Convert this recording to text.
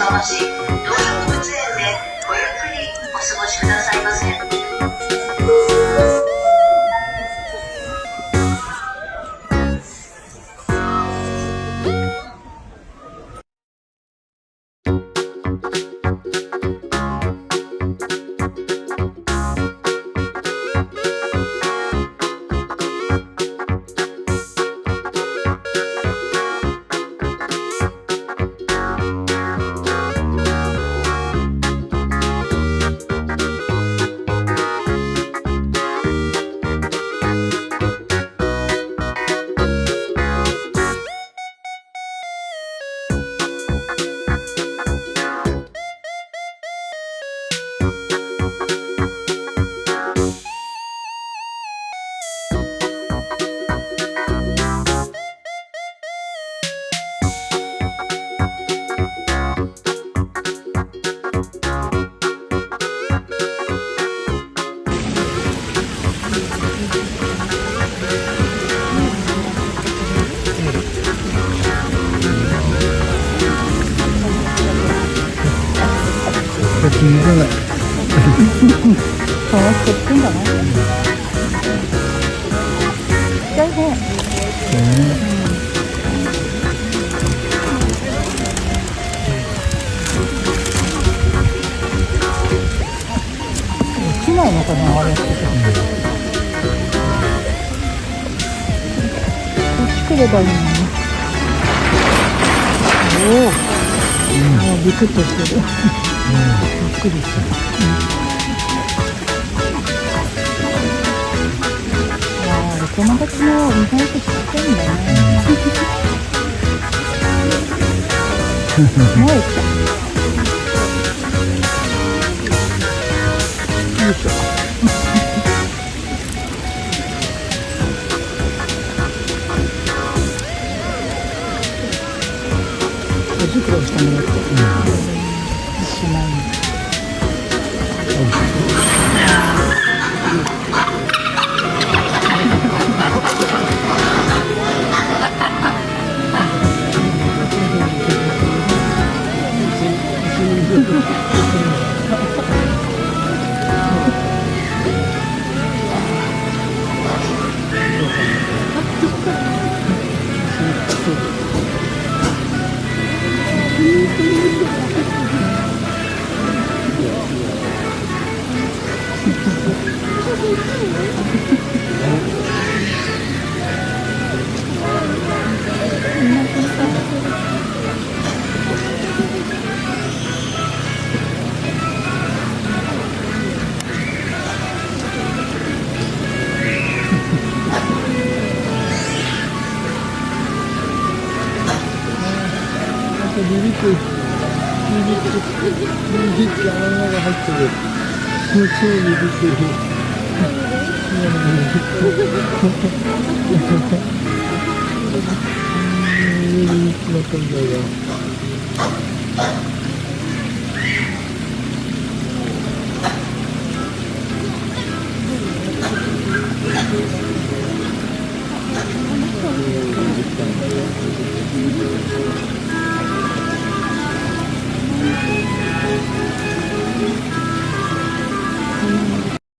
川市動植物園でごゆっくりお過ごしくださいませ。気に入らない。変わってってんだな。大変。落ちないのかな、あれって。こっち来ればいいのに。おお。ビクッとしてる。びっくりした。お友達も意外と知ってるんだね。もえちゃん。よいしょ。手袋してもらって。しまいに。ビビって穴の中入ってる。超ビビってる。ビビってなったんだよ。